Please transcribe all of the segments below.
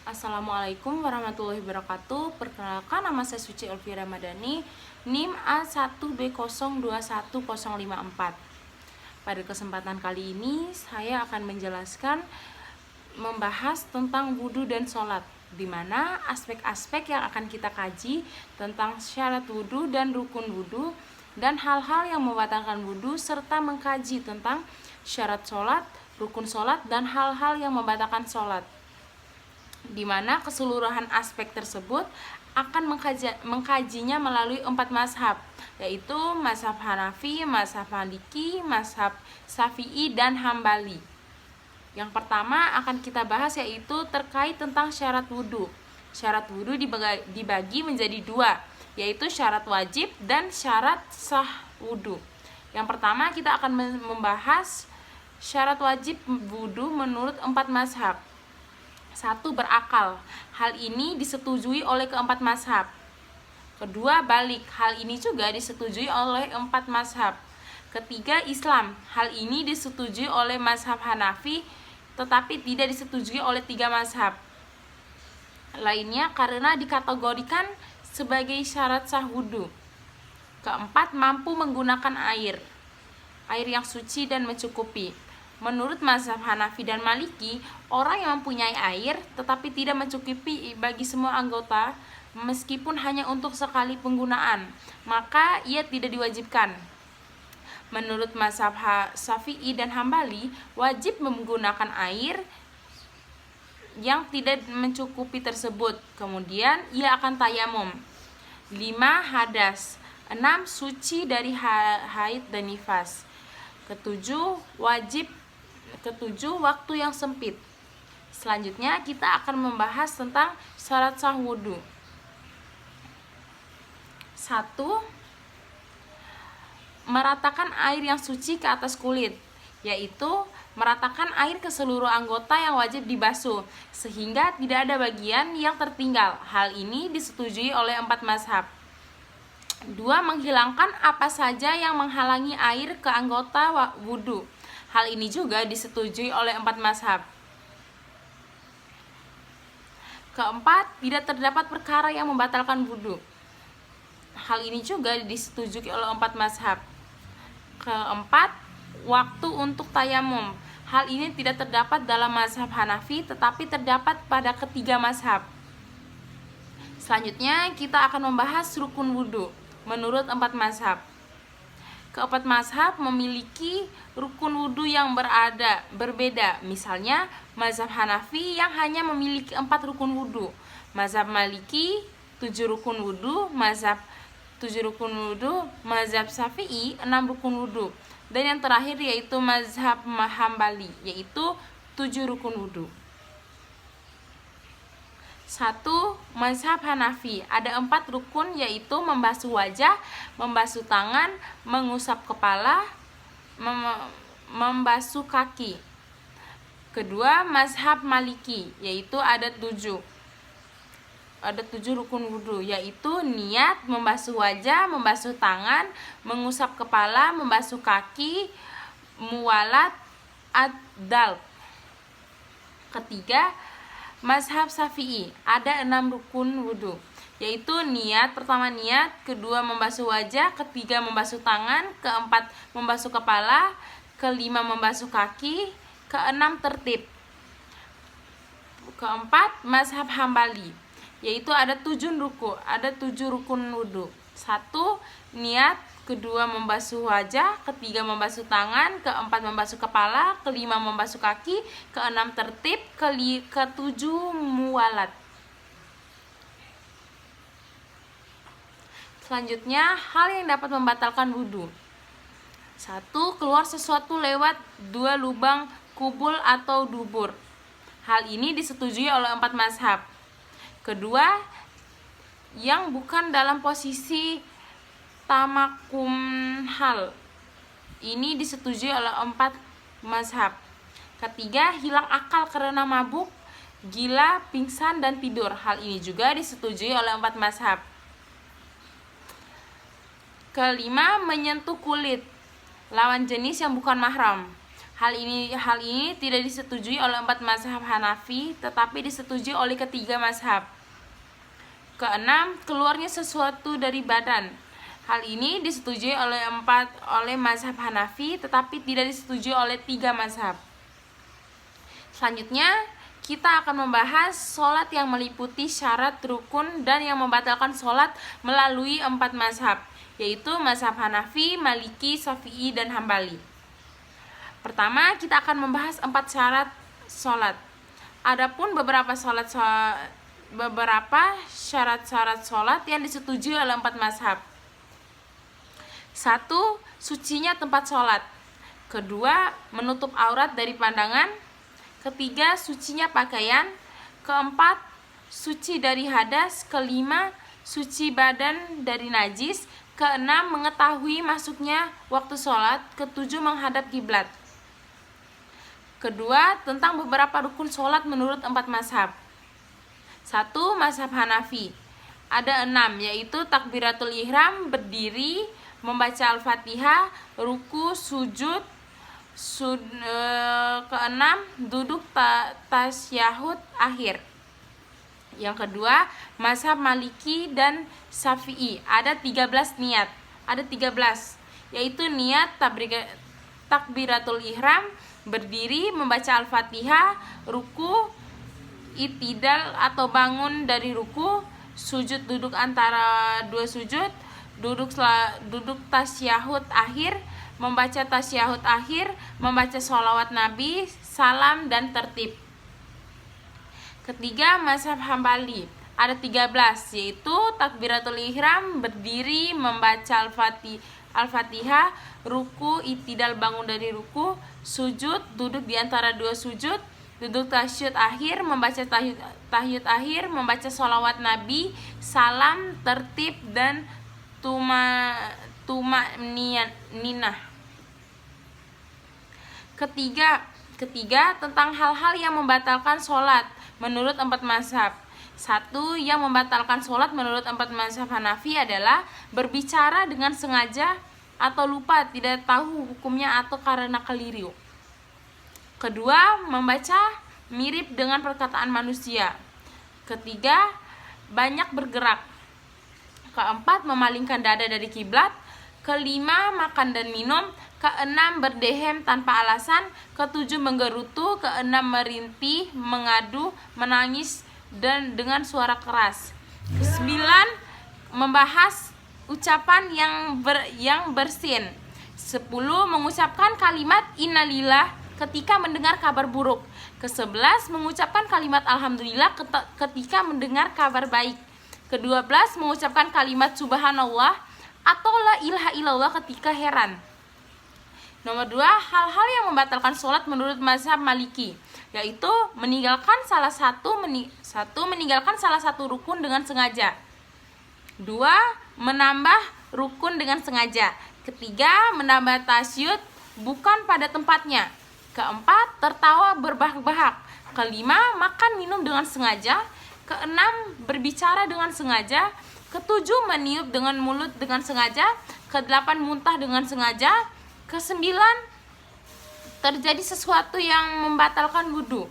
Assalamualaikum warahmatullahi wabarakatuh. Perkenalkan, nama saya Suci Elvira Madani, NIM A1B021054. Pada kesempatan kali ini saya akan membahas tentang wudhu dan sholat, di mana aspek-aspek yang akan kita kaji tentang syarat wudhu dan rukun wudhu dan hal-hal yang membatalkan wudhu, serta mengkaji tentang syarat sholat, rukun sholat, dan hal-hal yang membatalkan sholat, di mana keseluruhan aspek tersebut akan mengkajinya melalui 4 mazhab, yaitu mazhab Hanafi, mazhab Maliki, mazhab Syafi'i, dan Hambali. Yang pertama akan kita bahas yaitu terkait tentang syarat wudhu. Syarat wudhu dibagi menjadi 2, yaitu syarat wajib dan syarat sah wudhu. Yang pertama kita akan membahas syarat wajib wudhu menurut 4 mazhab. 1. Berakal. Hal ini disetujui oleh keempat mazhab. Kedua, balik. Hal ini juga disetujui oleh 4 mazhab. Ketiga, Islam. Hal ini disetujui oleh mazhab Hanafi, tetapi tidak disetujui oleh 3 mazhab lainnya karena dikategorikan sebagai syarat sah wudhu. Keempat, mampu menggunakan air yang suci dan mencukupi. Menurut mazhab Hanafi dan Maliki, orang yang mempunyai air tetapi tidak mencukupi bagi semua anggota, meskipun hanya untuk sekali penggunaan, maka ia tidak diwajibkan. Menurut mazhab Syafi'i dan Hambali, wajib menggunakan air yang tidak mencukupi tersebut. Kemudian ia akan tayamum. 5. Hadas. 6. Suci dari haid dan nifas. Ketujuh, waktu yang sempit. Selanjutnya kita akan membahas tentang syarat sah wudhu. 1. Meratakan air yang suci ke atas kulit, yaitu meratakan air ke seluruh anggota yang wajib dibasuh, sehingga tidak ada bagian yang tertinggal. Hal ini disetujui oleh 4 mazhab. 2. Menghilangkan apa saja yang menghalangi air ke anggota wudhu. Hal ini juga disetujui oleh 4 mazhab. Keempat, tidak terdapat perkara yang membatalkan wudhu. Hal ini juga disetujui oleh 4 mazhab. Keempat, waktu untuk tayamum. Hal ini tidak terdapat dalam mazhab Hanafi, tetapi terdapat pada ketiga mazhab. Selanjutnya kita akan membahas rukun wudhu menurut 4 mazhab. Keempat mazhab memiliki rukun wudhu yang berbeda. Misalnya, mazhab Hanafi yang hanya memiliki 4 rukun wudhu, mazhab Maliki 7 rukun wudhu, mazhab Syafi'i 6 rukun wudhu, dan yang terakhir yaitu mazhab Hambali, yaitu 7 rukun wudhu. 1. Mazhab Hanafi ada 4 rukun, yaitu membasuh wajah, membasuh tangan, mengusap kepala, membasuh kaki. Kedua, mazhab Maliki, yaitu ada 7 rukun wudhu, yaitu niat, membasuh wajah, membasuh tangan, mengusap kepala, membasuh kaki, muwalat, ad-dalq. Ketiga, mazhab Syafi'i ada 6 rukun wudhu, yaitu niat. Pertama niat, kedua membasuh wajah, ketiga membasuh tangan, keempat membasuh kepala, kelima membasuh kaki, keenam tertib. Keempat, mazhab Hambali, yaitu ada 7 rukun wudhu. 1. Niat, kedua membasuh wajah, ketiga membasuh tangan, keempat membasuh kepala, kelima membasuh kaki, keenam tertib, ketujuh muwalat. Selanjutnya, hal yang dapat membatalkan wudhu. 1. Keluar sesuatu lewat 2 lubang kubul atau dubur. Hal ini disetujui oleh 4 mazhab. Kedua, yang bukan dalam posisi tamakum hal, ini disetujui oleh 4 mazhab. Ketiga, hilang akal karena mabuk, gila, pingsan, dan tidur. Hal ini juga disetujui oleh 4 mazhab. Kelima, menyentuh kulit lawan jenis yang bukan mahram. Hal ini tidak disetujui oleh 4 mazhab Hanafi, tetapi disetujui oleh ketiga mazhab. Keenam, keluarnya sesuatu dari badan. Hal ini disetujui oleh mazhab Hanafi, tetapi tidak disetujui oleh 3 mazhab. Selanjutnya, kita akan membahas sholat yang meliputi syarat, rukun, dan yang membatalkan sholat melalui 4 mazhab, yaitu mazhab Hanafi, Maliki, Syafi'i, dan Hambali. Pertama, kita akan membahas 4 syarat sholat. Adapun beberapa syarat-syarat sholat yang disetujui oleh 4 mazhab. 1. Sucinya tempat sholat. Kedua, menutup aurat dari pandangan. Ketiga, sucinya pakaian. Keempat, suci dari hadas. Kelima, suci badan dari najis. Keenam, mengetahui masuknya waktu sholat. Ketujuh, menghadap kiblat. Kedua, tentang beberapa rukun sholat menurut 4 mazhab. 1. Mazhab Hanafi. Ada 6, yaitu takbiratul ihram, berdiri, membaca Al-Fatihah, ruku, sujud. Keenam, duduk tasyahud akhir. Yang kedua, mazhab Maliki dan Syafi'i. Ada 13 niat. Ada 13, yaitu niat takbiratul ihram, berdiri, membaca Al-Fatihah, ruku, itidal atau bangun dari ruku, sujud duduk antara 2 sujud, duduk tasyahud akhir, membaca tasyahud akhir, membaca sholawat Nabi, salam, dan tertib. Ketiga, mazhab Hambali. Ada 13, yaitu takbiratul ihram, berdiri, membaca Al-Fatihah, ruku, itidal bangun dari ruku, sujud, duduk di antara 2 sujud, duduk tasyahud akhir, membaca tasyahud akhir, membaca sholawat Nabi, salam, tertib, dan ninah. Ketiga, tentang hal-hal yang membatalkan sholat menurut 4 mazhab. 1. Yang membatalkan sholat menurut 4 mazhab Hanafi adalah berbicara dengan sengaja atau lupa, tidak tahu hukumnya, atau karena keliru. Kedua, membaca mirip dengan perkataan manusia. Ketiga, banyak bergerak. Keempat, memalingkan dada dari kiblat. Kelima, makan dan minum. Keenam, berdehem tanpa alasan. Ketujuh, menggerutu. Keenam, merintih, mengadu, menangis, dan dengan suara keras. Kesembilan, membahas ucapan yang bersin. 10. Mengucapkan kalimat innalillah ketika mendengar kabar buruk. Ke-11, mengucapkan kalimat alhamdulillah ketika mendengar kabar baik. Ke-12, mengucapkan kalimat subhanallah atau la ilaha illallah ketika heran. Nomor 2, hal-hal yang membatalkan sholat menurut mazhab Maliki, yaitu meninggalkan salah satu rukun dengan sengaja. 2. Menambah rukun dengan sengaja. Ketiga, menambah tasyahud bukan pada tempatnya. Keempat, tertawa berbahak-bahak. Kelima, makan minum dengan sengaja. Keenam, berbicara dengan sengaja. Ketujuh, meniup dengan mulut dengan sengaja. Kedelapan, muntah dengan sengaja. Kesembilan, terjadi sesuatu yang membatalkan wudhu,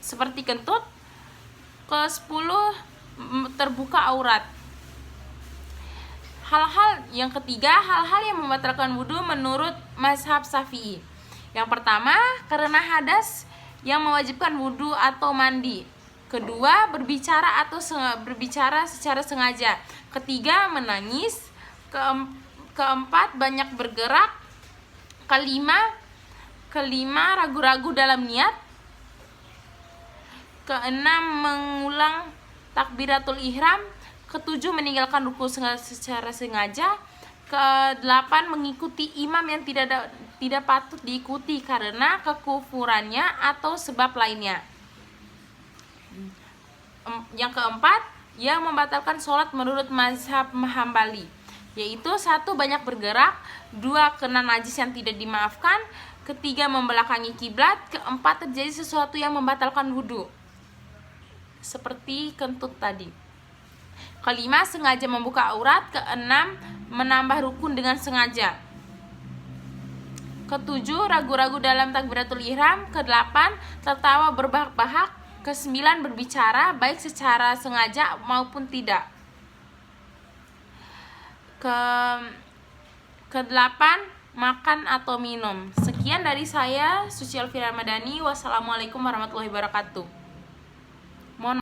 seperti kentut. Ke-10, terbuka aurat. Yang ketiga, hal-hal yang membatalkan wudhu menurut mazhab Syafi'i. Yang pertama, karena hadas yang mewajibkan wudhu atau mandi. Kedua, berbicara secara sengaja. Ketiga, menangis. Keempat, banyak bergerak. Kelima, ragu-ragu dalam niat. Keenam, mengulang takbiratul ihram. Ketujuh, meninggalkan ruku secara sengaja. Ke-8, mengikuti imam yang tidak patut diikuti karena kekufurannya atau sebab lainnya. Yang keempat, yang membatalkan sholat menurut mazhab Hambali, yaitu 1. Banyak bergerak. 2. Kena najis yang tidak dimaafkan. Ketiga, membelakangi kiblat. Keempat, terjadi sesuatu yang membatalkan wudhu, seperti kentut tadi. Kelima, sengaja membuka aurat. Keenam, menambah rukun dengan sengaja. Ketujuh, ragu-ragu dalam takbiratul ihram. Kedelapan, tertawa berbahak-bahak. Kesembilan, berbicara baik secara sengaja maupun tidak. Kedelapan, makan atau minum. Sekian dari saya, Suci Elvira Ramadhani. Wassalamualaikum warahmatullahi wabarakatuh. Mohon